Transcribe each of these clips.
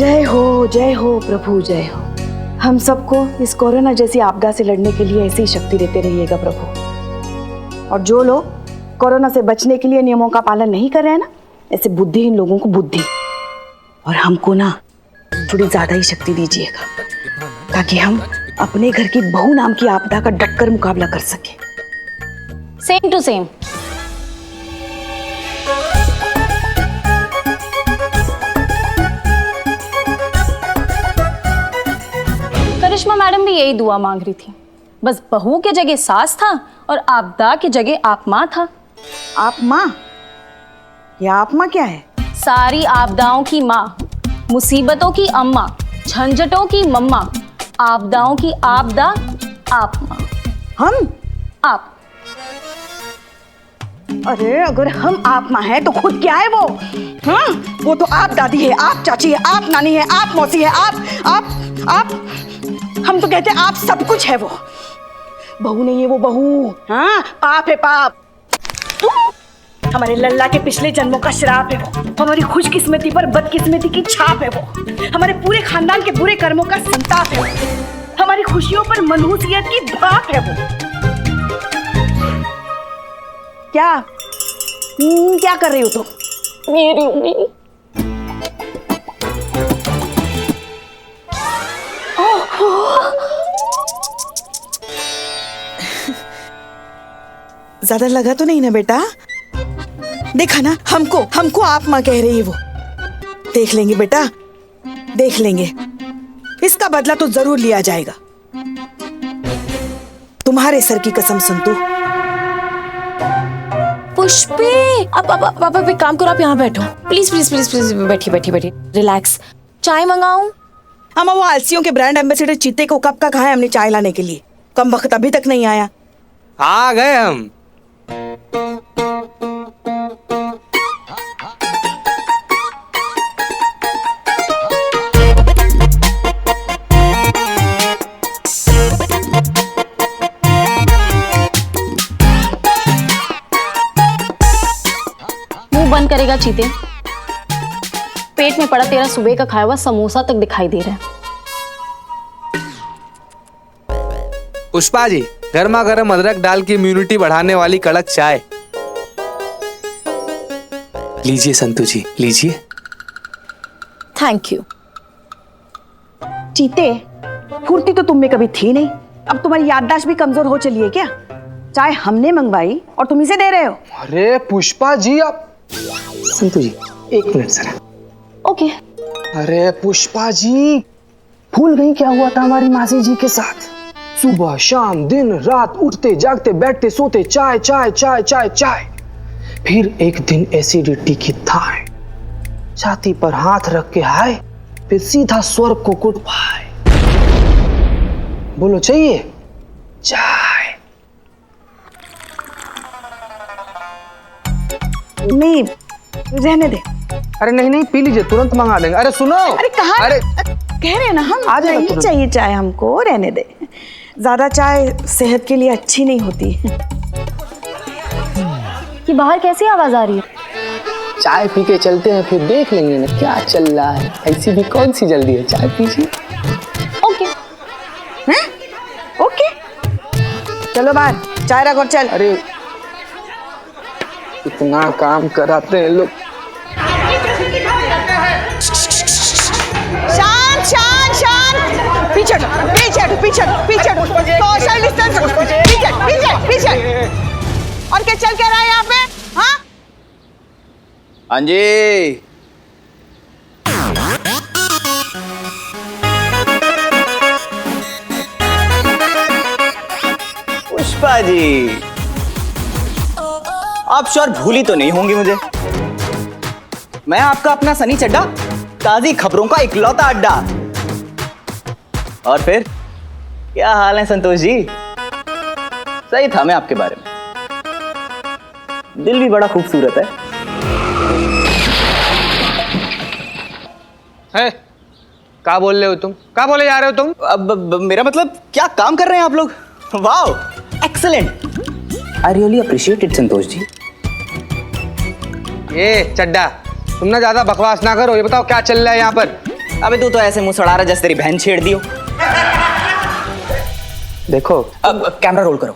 जय हो प्रभु, जय हो। हम सबको इस कोरोना जैसी आपदा से लड़ने के लिए ऐसी शक्ति देते रहिएगा प्रभु। और जो लोग कोरोना से बचने के लिए नियमों का पालन नहीं कर रहे हैं ना, ऐसे बुद्धिहीन लोगों को बुद्धि और हमको ना थोड़ी ज्यादा ही शक्ति दीजिएगा, ताकि हम अपने घर की बहू नाम की आपदा का डटकर मुकाबला कर सके। Same to same. Karishma madam भी यही दुआ मांग रही थी, बस बहू के जगह सास था और आपदा के जगह आप माँ था। आप माँ? या आप माँ क्या है? सारी आपदाओं की माँ, मुसीबतों की अम्मा, झंझटों की मम्मा, आपदाओं की आपदा आप माँ। हम? आप। अरे अगर हम आप माँ हैं तो खुद क्या है वो? हाँ, वो तो आप दादी है, आप चाची है, आप नानी है, आप मौसी है, आप हम तो कहते हैं आप सब कुछ है वो। बहू नहीं है वो बहू, हाँ पाप है पाप। हमारे लल्ला के पिछले जन्मों का श्राप है वो। हमारी खुशकिस्मती पर बदकिस्मती की छाप है वो। हमारे पूरे खानदान के बुरे कर्मों का संताप है वो। हमारी खुशियों पर मनहूसियत की भाप है वो। क्या कर रही हो तुम? मेरी उम्मीद। ज्यादा लगा तो नहीं ना बेटा? देखा ना, हमको आप माँ कह रही है वो। देख लेंगे बेटा, देख लेंगे। इसका बदला तो जरूर लिया जाएगा। तुम्हारे सर की कसम संतू। पुष्पे, अब एक काम करो, आप यहाँ बैठो प्लीज प्लीज प्लीज प्लीज। बैठिए रिलैक्स। चाय मंगाऊं? अम्मा वो आलसियों के ब्रांड एम्बेसडर चीते को कब का कहा है हमने चाय लाने के लिए? कम वक्त अभी तक नहीं आया। आ गए हम। मुंह बंद करेगा चीते। पेट में पड़ा तेरा सुबह का खाया हुआ समोसा तक दिखाई दे रहा है। पुष्पा जी, गर्मा गर्म अदरक डाल के इम्यूनिटी बढ़ाने वाली कड़क चाय लीजिए संतू जी, लीजिए। Thank you. चीते, फुर्ती तो तुम में कभी थी नहीं, अब तुम्हारी याददाश्त भी कमजोर हो चली है क्या? चाय हमने मंगवाई और तुम इसे दे रहे हो? अरे पुष्पा जी, आप संतू जी 1 मिनट सर। ओके। अरे पुष्पा जी, भूल गई क्या हुआ था हमारी मासी जी के साथ? सुबह शाम दिन रात उठते जागते बैठते सोते चाय चाय चाय चाय चाय। फिर एक दिन एसिडिटी की थाह, छाती पर हाथ रख के हाय, फिर सीधा स्वर्ग को कुट पाए। बोलो चाहिए चाय? नहीं, रहने दे। अरे नहीं पी लीजिए, तुरंत मंगा देंगे। अरे सुनो, अरे कहाँ? अरे कह रहे हैं ना हम, आ जाएगा नहीं तुरंत। चाहिए चाय हमको, रहने दे। ज्यादा चाय सेहत के लिए अच्छी नहीं होती। ये बाहर कैसी आवाज आ रही है? चाय पी के चलते हैं, फिर देख लेंगे ना क्या चल रहा है। ऐसी भी कौन सी जल्दी है, चाय पीजिए। ओके। हैं? ओके, चलो बाहर, चाय रख और चल। अरे इतना काम कराते हैं लोग। शांत शांत शांत, पीछे सोशल डिस्टेंस, पीछे। और क्या चल क्या रहा है यहाँ पे? हाँ हाँ जी। पुष्पा जी, आप श्योर भूली तो नहीं होंगी मुझे? मैं आपका अपना सनी चड्डा, ताजी खबरों का इकलौता अड्डा। और फिर क्या हाल है संतोष जी? सही था मैं आपके बारे में, दिल भी बड़ा खूबसूरत है। क्या बोल रहे हो तुम? क्या बोले जा रहे हो तुम? अब मेरा मतलब, क्या काम कर रहे हैं आप लोग? Wow, excellent, I really appreciate it Santosh ji. ये चड्डा, तुम ना ज्यादा बकवास ना करो। ये बताओ क्या चल रहा है यहाँ पर? अबे तू तो ऐसे मुंह सड़ा रहा जैसे तेरी बहन छेड़ दी हो। देखो, अब कैमरा रोल करो।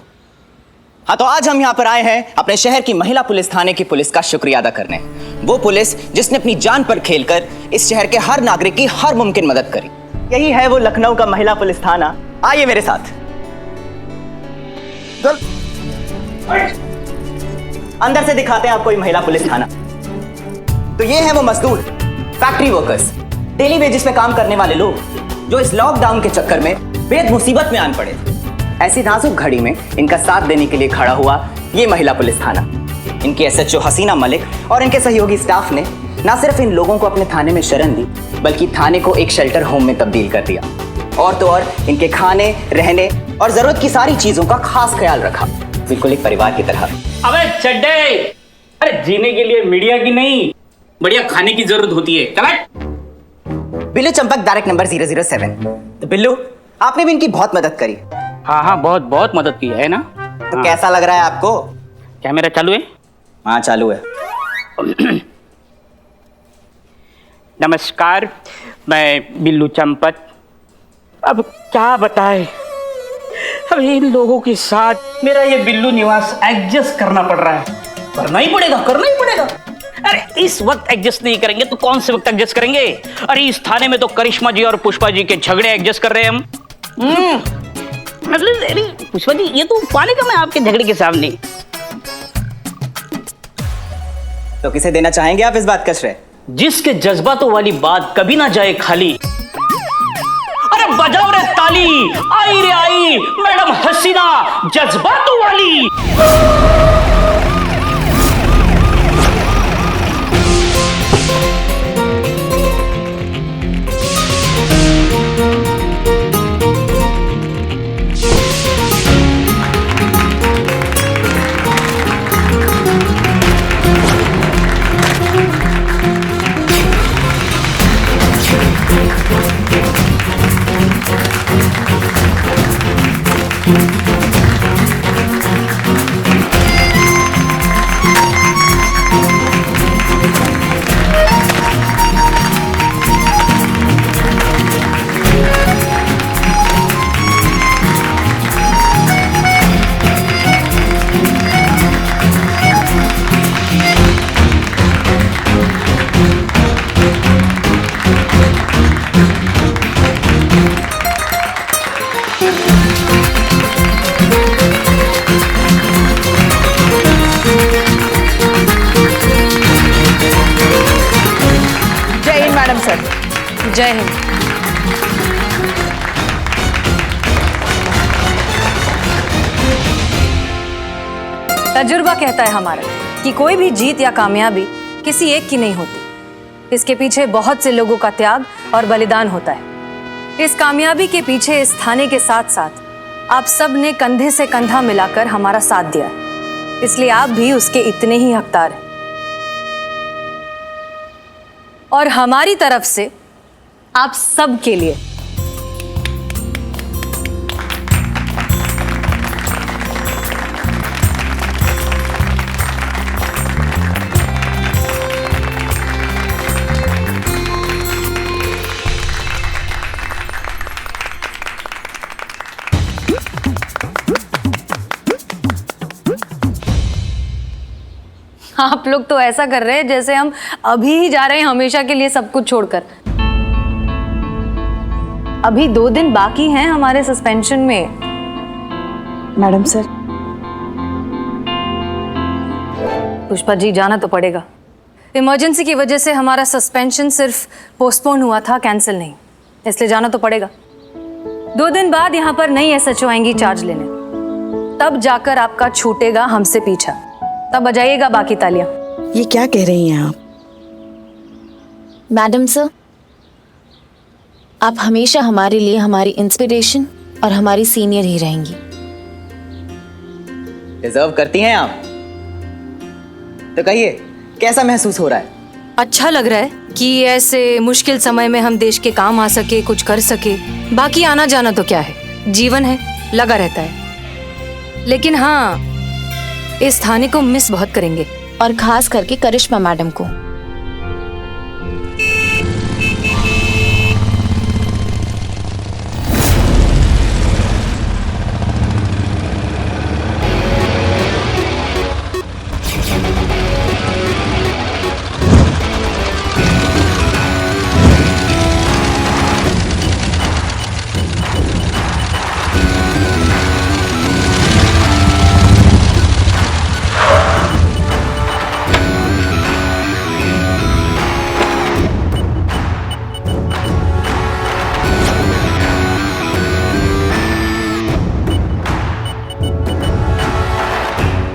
हाँ, तो आज हम यहाँ पर आए हैं अपने शहर की महिला पुलिस थाने की पुलिस का शुक्रिया अदा करने। वो पुलिस जिसने अपनी जान पर खेलकर इस शहर के हर नागरिक की हर मुमकिन मदद करी। यही है वो लखनऊ का महिला पुलिस थाना। आइए मेरे साथ। अंदर से दिखाते हैं आपको ये महिला पुलिस थाना। तो ये है वो मजदूर, फैक्ट्री वर्कर्स, डेली वेजेस पे काम करने वाले लोग जो इस लॉकडाउन के चक्कर में बेहद मुसीबत में आन पड़े थे। ऐसी नाजुक घड़ी में इनका साथ देने के लिए खड़ा हुआ ये महिला पुलिस थाना। इनकी एसएचओ हसीना मलिक और इनके सहयोगी स्टाफ ने न सिर्फ इन लोगों को अपने थाने में शरण दी, बल्कि थाने को एक शेल्टर होम में तब्दील कर दिया। और तो और इनके खाने, रहने और जरूरत की सारी चीजों का खास ख्याल रखा, बिल्कुल एक परिवार की तरह। अबे चड्डे, अरे जीने के लिए मीडिया की नहीं, बढ़िया खाने की जरूरत होती है। Billu Champak, direct number 007। तो बिल्लू, आपने भी इनकी बहुत मदद करी। हाँ हाँ, बहुत बहुत मदद की है ना। तो कैसा लग रहा है आपको? कैमरा चालू है? हाँ चालू है। नमस्कार, मैं बिल्लू चंपक। अब क्या बताए, अब इन लोगों के साथ मेरा ये बिल्लू निवास एडजस्ट करना पड़ रहा है। करना ही पड़ेगा, करना ही पड़ेगा। अरे इस वक्त एडजस्ट नहीं करेंगे तो कौन से वक्त एडजस्ट करेंगे? अरे इस थाने में तो करिश्मा जी और पुष्पा जी के झगड़े एडजस्ट कर रहे हैं हम। मतलब अरे पुष्पा जी, ये तो पानी कम है आपके झगड़े के सामने। तो किसे देना चाहेंगे आप इस बात का श्रेय? जिसके जज्बातों वाली बात कभी ना जाए खाली। अरे बजाओ रे ताली, आई रे आई मैडम हसीना जज्बातों वाली। जय हिंद। तजुर्बा कहता है हमारा कि कोई भी जीत या कामयाबी किसी एक की नहीं होती। इसके पीछे बहुत से लोगों का त्याग और बलिदान होता है। इस कामयाबी के पीछे इस थाने के साथ साथ आप सब ने कंधे से कंधा मिलाकर हमारा साथ दिया है, इसलिए आप भी उसके इतने ही हकदार हैं। और हमारी तरफ से आप सब के लिए आप लोग तो ऐसा कर रहे हैं जैसे हम अभी ही जा रहे हैं हमेशा के लिए सब कुछ छोड़कर। अभी 2 दिन बाकी हैं हमारे सस्पेंशन में। मैडम सर, पुष्पा जी, जाना तो पड़ेगा। इमरजेंसी की वजह से हमारा सस्पेंशन सिर्फ पोस्टपोन हुआ था, कैंसिल नहीं, इसलिए जाना तो पड़ेगा। 2 दिन बाद यहाँ पर नई एसएचओ आएंगी चार्ज लेने, तब जाकर आपका छूटेगा हमसे पीछा, तब बजाइएगा बाकी तालियां। ये क्या कह रही हैं आप? मैडम सर, आप हमेशा हमारे लिए हमारी इंस्पिरेशन और हमारी सीनियर ही रहेंगी। डिजर्व करती हैं आप। तो कहिए, कैसा महसूस हो रहा है? अच्छा लग रहा है कि ऐसे मुश्किल समय में हम देश के काम आ सके, कुछ कर सके। बाकी आना जाना तो क्या है, जीवन है, लगा रहता है। लेकिन हाँ, इस थाने को मिस बहुत करेंगे, और खास करके करिश्मा मैडम को।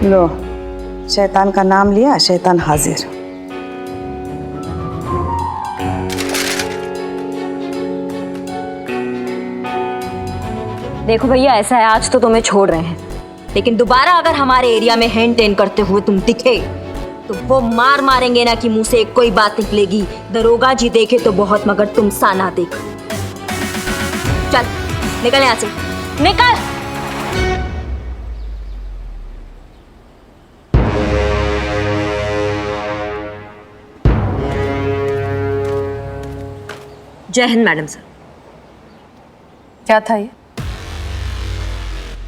लो, शैतान का नाम लिया, शैतान हाजिर। देखो भैया, ऐसा है, आज तो तुम्हें छोड़ रहे हैं, लेकिन दोबारा अगर हमारे एरिया में हैंड टेन करते हुए तुम दिखे तो वो मार मारेंगे ना कि मुंह से कोई बात निकलेगी। दरोगा जी देखे तो बहुत, मगर तुम सा ना देखो। चल निकल यहाँ से, निकल। जय हिंद मैडम सर। क्या था ये?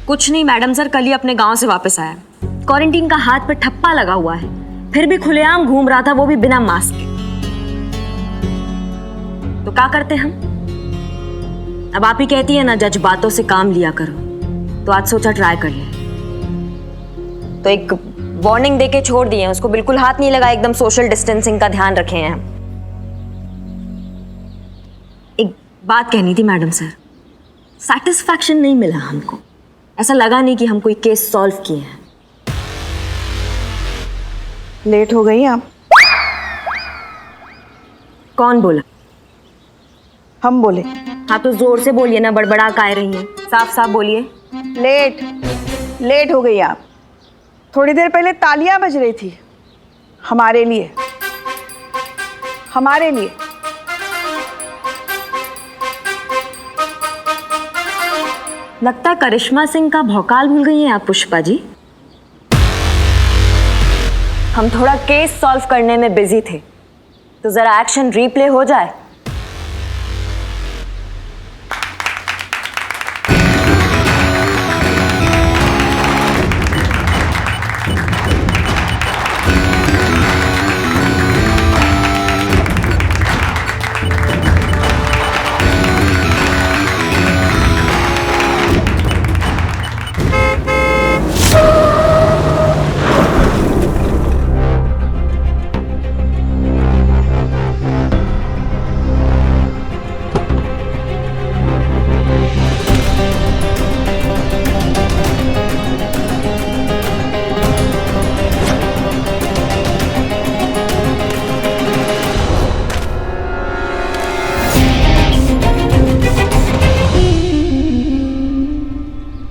कुछ नहीं मैडम सर, कल ही अपने गांव से वापस आया। क्वारंटीन का हाथ पे ठप्पा लगा हुआ है, फिर भी खुलेआम घूम रहा था, वो भी बिना मास्क के। तो क्या करते हम? अब आप ही कहती है ना, जज्बातों से काम लिया करो, तो आज सोचा ट्राई कर ले। तो एक वार्निंग देके छोड़ दिए, उसको बिल्कुल हाथ नहीं लगा, एकदम सोशल डिस्टेंसिंग का ध्यान रखे हैं। एक बात कहनी थी मैडम सर, सेटिस्फैक्शन नहीं मिला हमको, ऐसा लगा नहीं कि हम कोई केस सॉल्व किए हैं। लेट हो गई आप। कौन बोला? हम बोले। हाँ तो जोर से बोलिए ना, बड़बड़ा काहे रही हैं, साफ साफ बोलिए। लेट हो गई आप। थोड़ी देर पहले तालियां बज रही थी हमारे लिए। लगता है करिश्मा सिंह का भौकाल भूल गई हैं आप पुष्पा जी। हम थोड़ा केस सॉल्व करने में बिजी थे, तो जरा एक्शन रिप्ले हो जाए।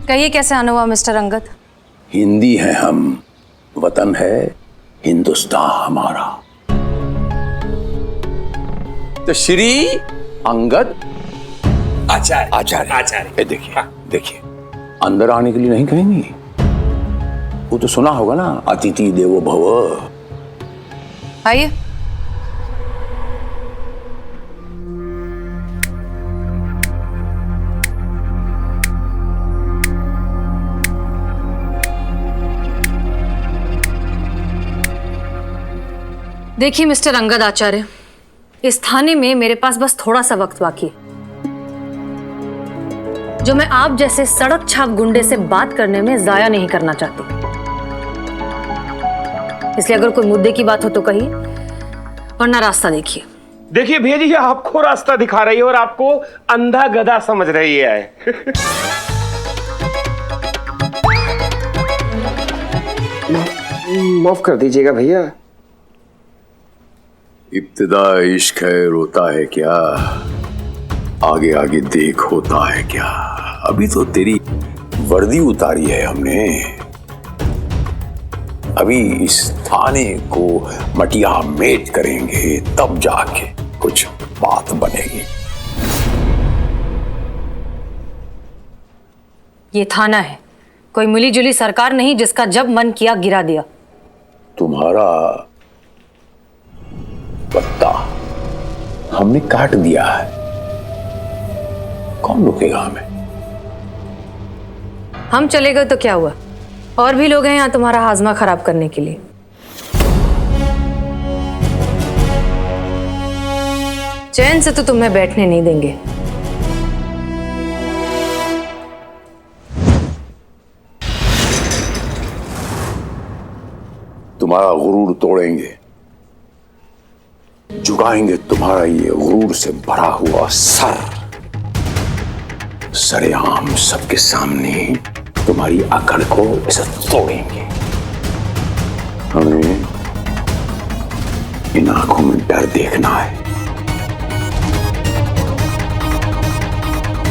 कहिए कैसे आना हुआ मिस्टर अंगद? हिंदी है हम, वतन है हिंदुस्तान हमारा। तो श्री अंगद आचार्य देखिए अंदर आने के लिए नहीं कहेंगी। वो तो सुना होगा ना, अतिथि देवो भव। आइए। देखिए मिस्टर अंगद आचार्य, इस थाने में मेरे पास बस थोड़ा सा वक्त बाकी है, जो मैं आप जैसे सड़क छाप गुंडे से बात करने में जाया नहीं करना चाहती। इसलिए अगर कोई मुद्दे की बात हो तो कहिए, वरना रास्ता देखिए। देखिए भैया जी, आपको रास्ता दिखा रही है और आपको अंधा गधा समझ रही है। माफ कर दीजिएगा भैया। इब्तिदा इश्क है, रोता है क्या, आगे आगे देख होता है क्या। अभी तो तेरी वर्दी उतारी है हमने, अभी इस थाने को मटिया मेट करेंगे, तब जाके कुछ बात बनेगी। ये थाना है, कोई मिली जुली सरकार नहीं जिसका जब मन किया गिरा दिया। तुम्हारा पत्ता हमने काट दिया है, कौन रुकेगा हमें? हम चले गए तो क्या हुआ, और भी लोग हैं यहाँ तुम्हारा हाजमा खराब करने के लिए। चैन से तो तुम्हें बैठने नहीं देंगे। तुम्हारा गुरूर तोड़ेंगे, झुकाएंगे तुम्हारा ये गुरूर से भरा हुआ सर, सरेआम सबके सामने तुम्हारी अकड़ को इसे तोड़ेंगे। हमें इन आंखों में डर देखना है,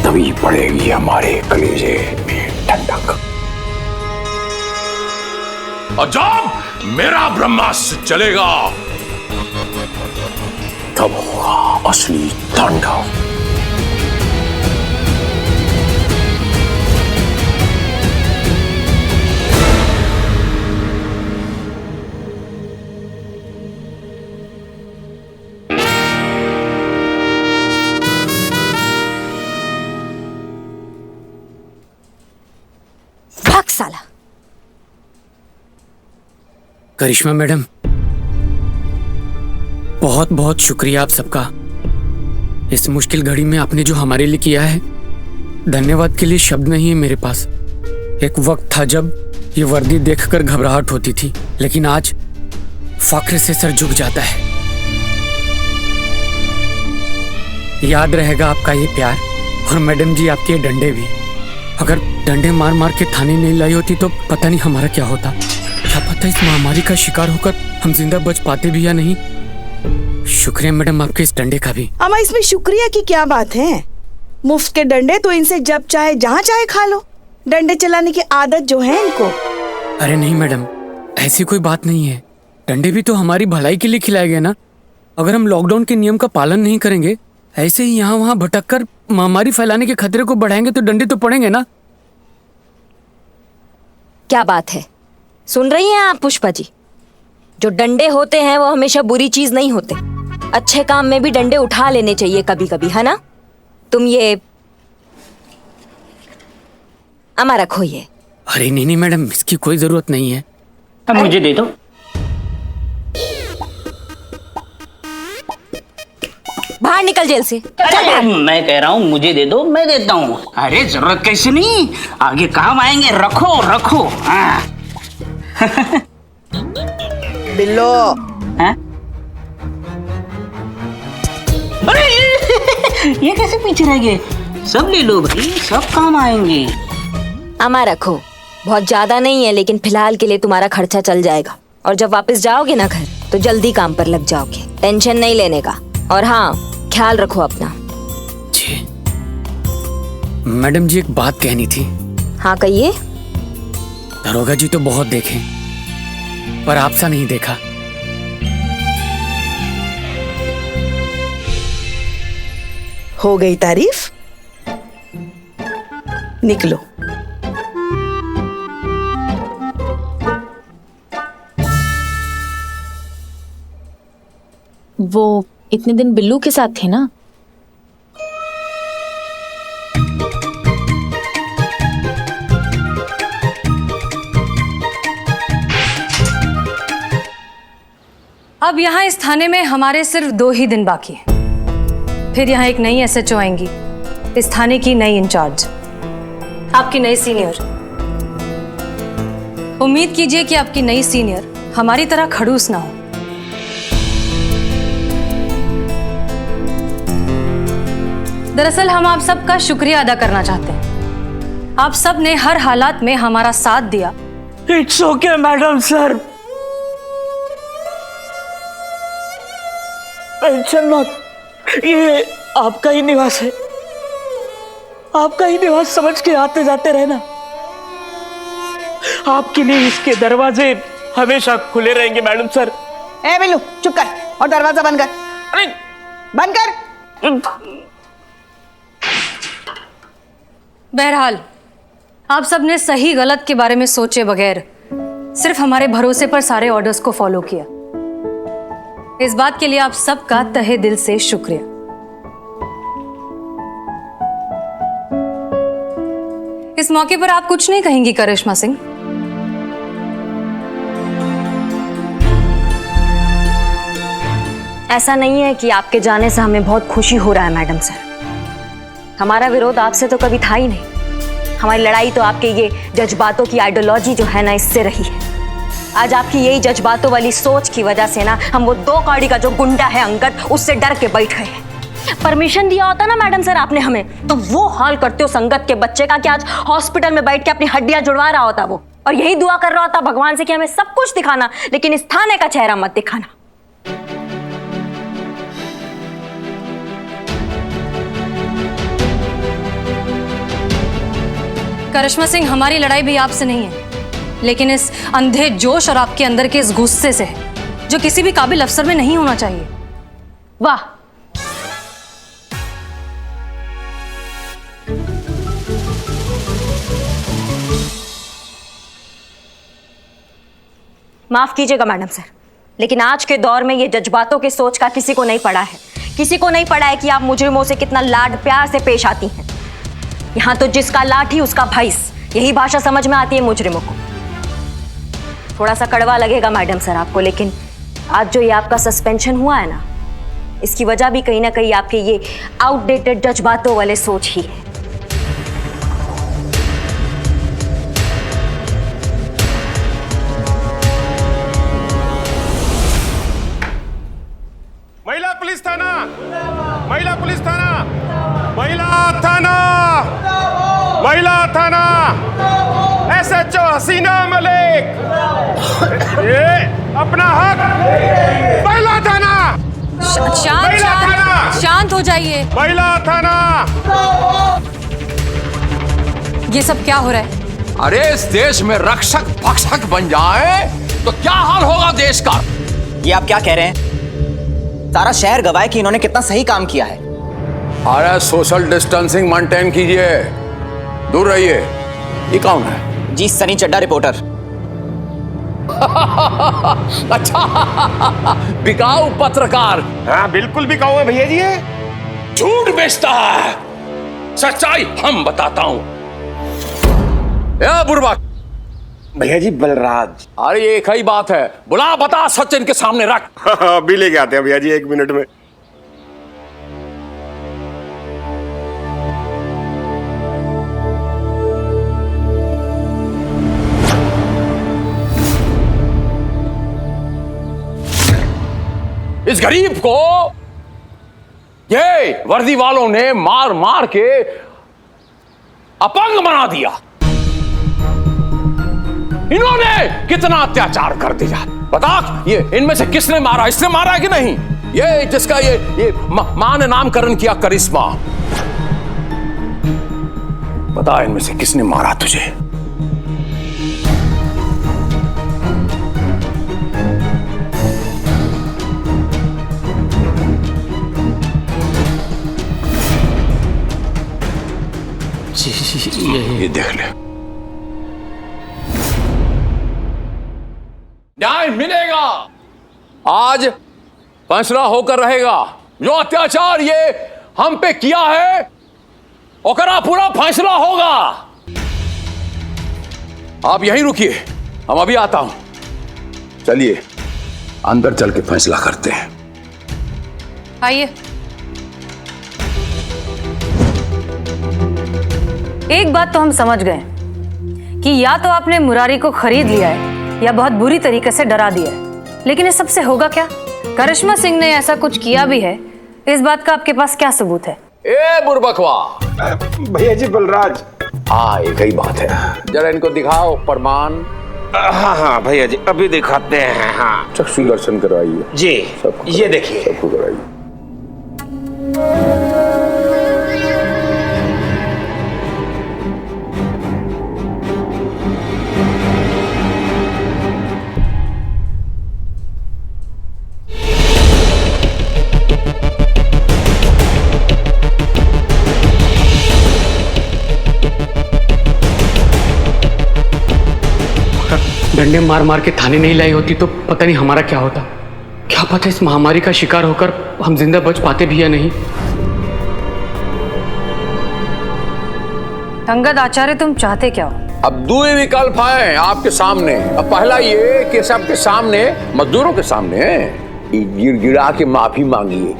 तभी पड़ेगी हमारे कलेजे में ठंडक। और जब मेरा ब्रह्मास्त्र चलेगा तब होगा असली तांडव। भाग साला। करिश्मा मैडम, बहुत बहुत शुक्रिया आप सबका। इस मुश्किल घड़ी में आपने जो हमारे लिए किया है, धन्यवाद के लिए शब्द नहीं है मेरे पास। एक वक्त था जब ये वर्दी देखकर घबराहट होती थी, लेकिन आज फक्र से सर झुक जाता है। याद रहेगा आपका ये प्यार, और मैडम जी आपके डंडे भी। अगर डंडे मार मार के थाने नहीं लाई होती तो पता नहीं हमारा क्या होता। क्या पता इस महामारी का शिकार होकर हम जिंदा बच पाते भी या नहीं। शुक्रिया मैडम आपके इस डंडे का भी। अम्मा, इसमें शुक्रिया की क्या बात है? मुफ्त के डंडे तो इनसे जब चाहे जहाँ चाहे खा लो। डंडे चलाने की आदत जो है इनको। अरे नहीं मैडम, ऐसी कोई बात नहीं है। डंडे भी तो हमारी भलाई के लिए खिलाए गए ना। अगर हम लॉकडाउन के नियम का पालन नहीं करेंगे, ऐसे ही यहाँ वहाँ भटक कर महामारी फैलाने के खतरे को बढ़ाएंगे तो डंडे तो पड़ेंगे ना। क्या बात है, सुन रही हैं आप पुष्पा जी? जो डंडे होते हैं वो हमेशा बुरी चीज नहीं होते। अच्छे काम में भी डंडे उठा लेने चाहिए कभी कभी, है ना? तुम ये अमा रखो ये। अरे नहीं नहीं मैडम, इसकी कोई जरूरत नहीं है। अब मुझे दे दो। बाहर निकल जेल से। अरे मैं कह रहा हूँ मुझे दे दो, मैं देता हूँ। अरे जरूरत कैसे नहीं, आगे काम आएंगे। रखो रखो। बिल्लो। हाँ? अरे ये कैसे पीछे रह गए? सब ले लो भाई, सब काम आएंगे। अमा रखो, बहुत ज्यादा नहीं है, लेकिन फिलहाल के लिए तुम्हारा खर्चा चल जाएगा। और जब वापस जाओगे ना घर तो जल्दी काम पर लग जाओगे। टेंशन नहीं लेने का। और हाँ, ख्याल रखो अपना। जी मैडम जी, एक बात कहनी थी। हाँ कहिए। दरोगा जी तो बहुत देखे, पर आपसा नहीं देखा। हो गई तारीफ? निकलो। वो इतने दिन बिल्लू के साथ थे ना? अब यहाँ इस थाने में हमारे सिर्फ 2 ही दिन बाकी हैं। फिर यहाँ एक नई एसएचओ आएंगी, इस थाने की नई इंचार्ज, आपकी नई सीनियर। उम्मीद कीजिए कि आपकी नई सीनियर हमारी तरह खड़ूस ना हो। दरअसल हम आप सबका शुक्रिया अदा करना चाहते हैं। आप सब ने हर हालात में हमारा साथ दिया। It's okay madam sir, tension मत, ये आपका ही निवास है। आपका ही निवास समझ के आते जाते रहना। आपके लिए इसके दरवाजे हमेशा खुले रहेंगे मैडम सर। ए बिल्लू, चुप कर और दरवाजा बंद कर। अरे बंद कर। बहरहाल आप सब ने सही गलत के बारे में सोचे बगैर सिर्फ हमारे भरोसे पर सारे ऑर्डर्स को फॉलो किया। इस बात के लिए आप सबका तहे दिल से शुक्रिया। इस मौके पर आप कुछ नहीं कहेंगी करिश्मा सिंह? ऐसा नहीं है कि आपके जाने से हमें बहुत खुशी हो रहा है मैडम सर। हमारा विरोध आपसे तो कभी था ही नहीं। हमारी लड़ाई तो आपके ये जज्बातों की आइडियोलॉजी जो है ना, इससे रही है। आज आपकी यही जज्बातों वाली सोच की वजह से ना हम वो 2 कौड़ी का जो गुंडा है अंगद, उससे डर के बैठ गए हैं। परमिशन दिया होता ना मैडम सर आपने हमें, तो वो हाल करते हो संगत के बच्चे का कि आज हॉस्पिटल में बैठ के अपनी हड्डियां जुड़वा रहा होता वो। और यही दुआ कर रहा था भगवान से कि हमें सब कुछ दिखाना, लेकिन इस थाने का चेहरा मत दिखाना। करिश्मा सिंह, हमारी लड़ाई भी आपसे नहीं है, लेकिन इस अंधे जोश और आपके अंदर के इस गुस्से से है, जो किसी भी काबिल अफसर में नहीं होना चाहिए। वाह, माफ कीजिएगा मैडम सर, लेकिन आज के दौर में ये जज्बातों की सोच का किसी को नहीं पड़ा है। किसी को नहीं पड़ा है कि आप मुजरिमों से कितना लाड प्यार से पेश आती हैं। यहाँ तो जिसका लाठी उसका भैंस, यही भाषा समझ में आती है मुजरिमों को। थोड़ा सा कड़वा लगेगा मैडम सर आपको, लेकिन आज जो ये आपका सस्पेंशन हुआ है ना, इसकी वजह भी कहीं ना कहीं आपके ये आउटडेटेड जज्बातों वाले सोच ही है। महिला पुलिस थाना, महिला पुलिस थाना, महिला थाना, महिला थाना, SHO हसीना मलिक, ये अपना हक। महिला थाना, शांत हो जाइए। महिला थाना। ये सब क्या हो रहा है? अरे इस देश में रक्षक भक्षक बन जाए तो क्या हाल होगा देश का। ये आप क्या कह रहे हैं? सारा शहर गवाह है कि इन्होंने कितना सही काम किया है। अरे सोशल डिस्टेंसिंग मेंटेन कीजिए, दूर रहिए। ये कौन है? जी सनी चड्डा रिपोर्टर। अच्छा, बिकाऊ पत्रकार। हाँ बिल्कुल बिकाऊ है भैया जी। ये झूठ बेचता है, सच्चाई हम बताता हूं। बुरबक भैया जी बलराज। अरे एक ही बात है, बुला बता सच इनके सामने रख। अभी लेके आते हैं भैया जी, 1 मिनट में। इस गरीब को ये वर्दी वालों ने मार मार के अपंग बना दिया। इन्होंने कितना अत्याचार कर दिया। बता, ये इनमें से किसने मारा? इसने मारा है कि नहीं? ये जिसका ये मां ने नामकरण किया करिश्मा, बता इनमें से किसने मारा तुझे? ये देख ले, न्याय मिलेगा। आज फैसला होकर रहेगा। जो अत्याचार ये हम पे किया है ओकरा पूरा फैसला होगा। आप यहीं रुकिए, हम अभी आता हूं। चलिए अंदर चल के फैसला करते हैं। आइए। एक बात तो हम समझ गए कि या तो आपने मुरारी को खरीद लिया है या बहुत बुरी तरीके से डरा दिया है, लेकिन इस सबसे होगा क्या? करिश्मा सिंह ने ऐसा कुछ किया भी है, इस बात का आपके पास क्या सबूत है? ए बुरबकवा। भैया जी बलराज। हाँ एक ही बात है, जरा इनको दिखाओ प्रमाण। हाँ हाँ भैया जी अभी दिखाते हैं। हाँ चक्षु दर्शन करवाइए जी, ये देखिए। सबको कराइए। डंडे मार मार के थाने नहीं लाई होती तो पता नहीं हमारा क्या होता। क्या पता इस महामारी का शिकार होकर हम जिंदा बच पाते भी या नहीं। अंगद आचार्य, तुम चाहते क्या हो? अब दो ही विकल्प हैं आपके सामने। अब पहला ये कि सबके सामने, मजदूरों के सामने गिड़गिड़ा के माफी मांगिए।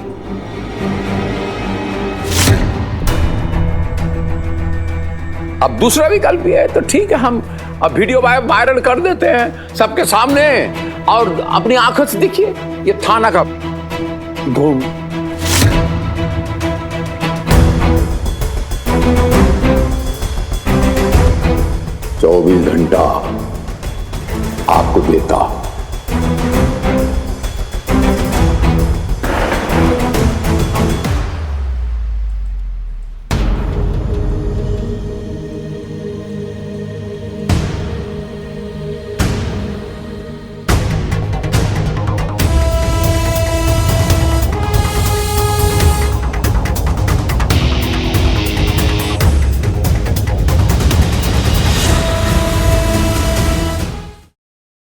अब दूसरा विकल्प ये है तो ठीक है, हम अब वीडियो वायरल कर देते हैं सबके सामने और अपनी आंखों से देखिए ये थाना का धूम। चौबीस घंटा आपको देता